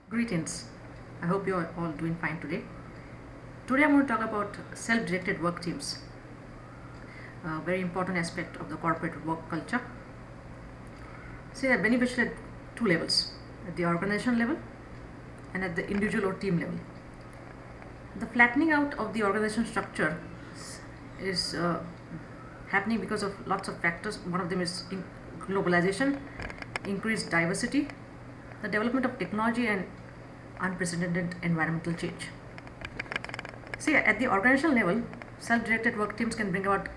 Greetings. I hope you are all doing fine today. Today I'm going to talk about self-directed work teams, a very important aspect of the corporate work culture. See, they're beneficial at two levels, at the organization level and at the individual or team level. The flattening out of the organization structure is happening because of lots of factors. One of them is globalization, increased diversity, the development of technology, and unprecedented environmental change. See, at the organizational level, self-directed work teams can bring about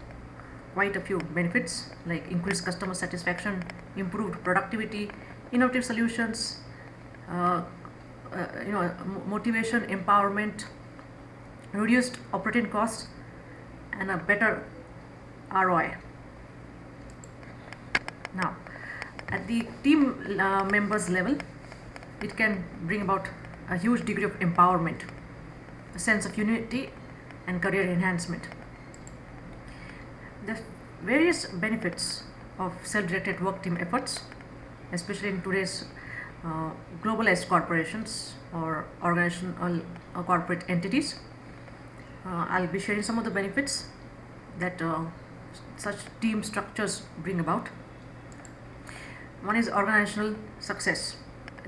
quite a few benefits like increased customer satisfaction, improved productivity, innovative solutions, uh, motivation, empowerment, reduced operating costs, and a better ROI. Now, at the team members level, it can bring about a huge degree of empowerment, a sense of unity, and career enhancement. The various benefits of self-directed work team efforts, especially in today's globalized corporations or organizational corporate entities. I'll be sharing some of the benefits that such team structures bring about. One is organizational success.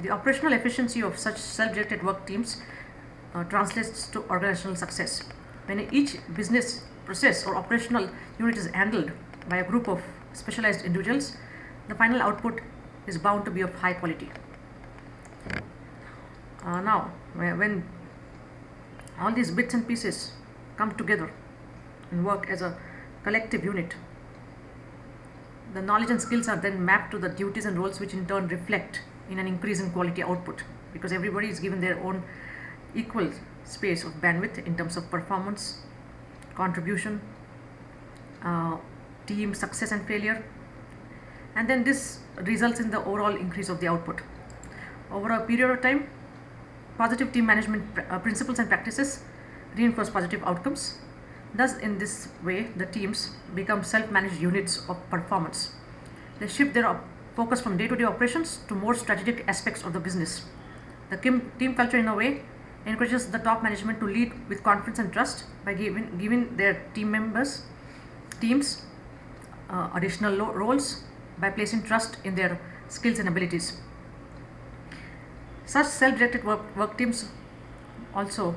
The operational efficiency of such self-directed work teams translates to organizational success. When each business process or operational unit is handled by a group of specialized individuals, the final output is bound to be of high quality. Now, when all these bits and pieces come together and work as a collective unit, the knowledge and skills are then mapped to the duties and roles, which in turn reflect in an increase in quality output, because everybody is given their own equal space of bandwidth in terms of performance, contribution, team success and failure, and then this results in the overall increase of the output. Over a period of time, positive team management principles and practices reinforce positive outcomes. Thus, in this way, the teams become self-managed units of performance. They shift their focus from day-to-day operations to more strategic aspects of the business. The team culture, in a way, encourages the top management to lead with confidence and trust by giving their teams additional roles, by placing trust in their skills and abilities. Such self-directed work teams also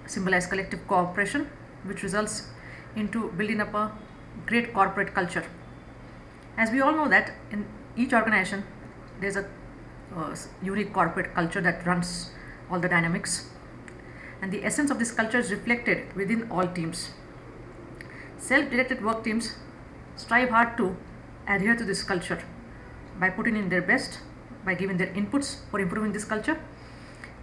symbolize collective cooperation, which results into building up a great corporate culture. As we all know that in each organization there's a unique corporate culture that runs all the dynamics, and the essence of this culture is reflected within all teams. Self-directed work teams strive hard to adhere to this culture by putting in their best, by giving their inputs for improving this culture,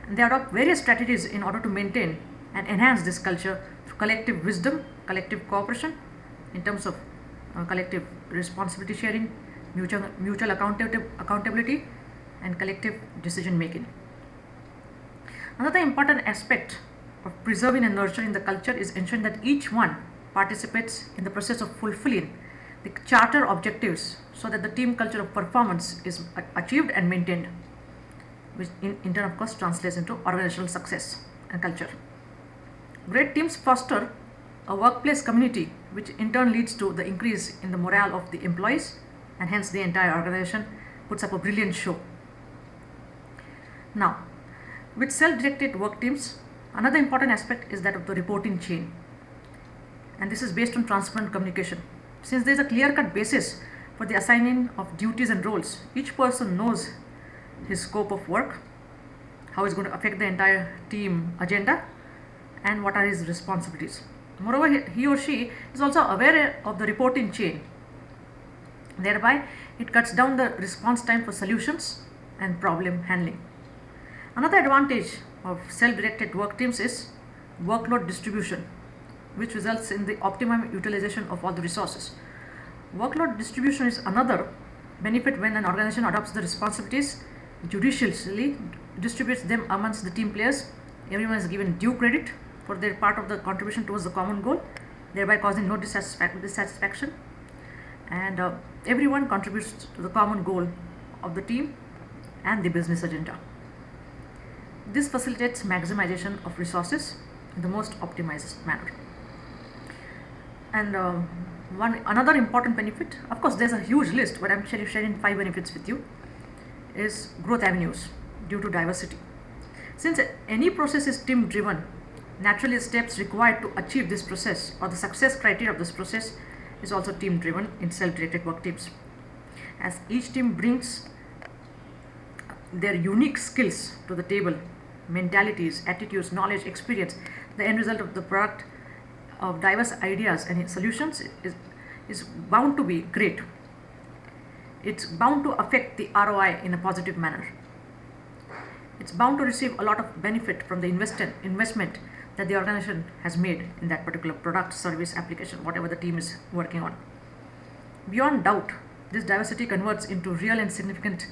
and they adopt various strategies in order to maintain and enhance this culture through collective wisdom, collective cooperation, in terms of collective responsibility sharing, mutual accountability, and collective decision making. Another important aspect of preserving and nurturing the culture is ensuring that each one participates in the process of fulfilling the charter objectives so that the team culture of performance is achieved and maintained, which in turn, of course, translates into organizational success and culture. Great teams foster a workplace community, which in turn leads to the increase in the morale of the employees, and hence the entire organization puts up a brilliant show. Now, with self-directed work teams, another important aspect is that of the reporting chain, and this is based on transparent communication. Since there is a clear-cut basis for the assigning of duties and roles, each person knows his scope of work, how it's going to affect the entire team agenda, and what are his responsibilities. Moreover, he or she is also aware of the reporting chain. Thereby, it cuts down the response time for solutions and problem handling. Another advantage of self-directed work teams is workload distribution, which results in the optimum utilization of all the resources. Workload distribution is another benefit when an organization adopts the responsibilities judiciously, distributes them amongst the team players. Everyone is given due credit for their part of the contribution towards the common goal, thereby causing no dissatisfaction, and everyone contributes to the common goal of the team and the business agenda. This facilitates maximization of resources in the most optimized manner. And one another important benefit, of course, there's a huge list, but I'm sharing 5 benefits with you, is growth avenues due to diversity. Since any process is team driven, naturally steps required to achieve this process or the success criteria of this process is also team driven in self-directed work teams. As each team brings their unique skills to the table, mentalities, attitudes, knowledge, experience, the end result of the product of diverse ideas and solutions is bound to be great. It's bound to affect the ROI in a positive manner. It's bound to receive a lot of benefit from the investment that the organization has made in that particular product, service, application, whatever the team is working on. Beyond doubt, this diversity converts into real and significant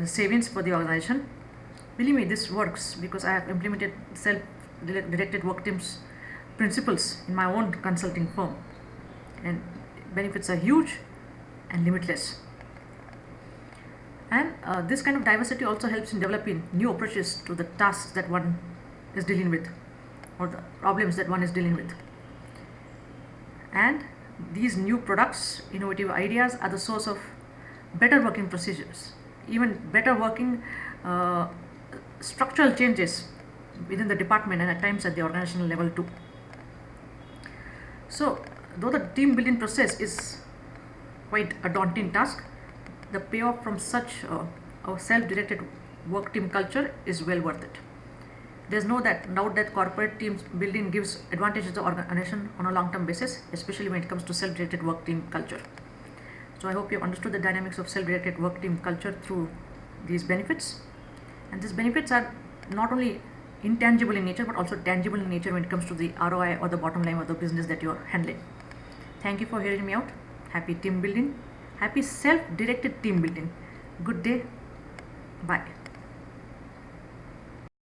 savings for the organization. Believe me, this works because I have implemented self-directed work teams principles in my own consulting firm, and benefits are huge and limitless. And this kind of diversity also helps in developing new approaches to the tasks that one is dealing with or the problems that one is dealing with. And these new products, innovative ideas are the source of better working procedures, even better working structural changes within the department and at times at the organizational level too. So, though the team building process is quite a daunting task, the payoff from such a self-directed work team culture is well worth it. There's no doubt that corporate teams building gives advantages to the organization on a long-term basis, especially when it comes to self-directed work team culture. So I hope you have understood the dynamics of self-directed work team culture through these benefits. And these benefits are not only intangible in nature but also tangible in nature when it comes to the ROI or the bottom line of the business that you're handling. Thank you for hearing me out. Happy team building. Happy self-directed team building. Good day. Bye.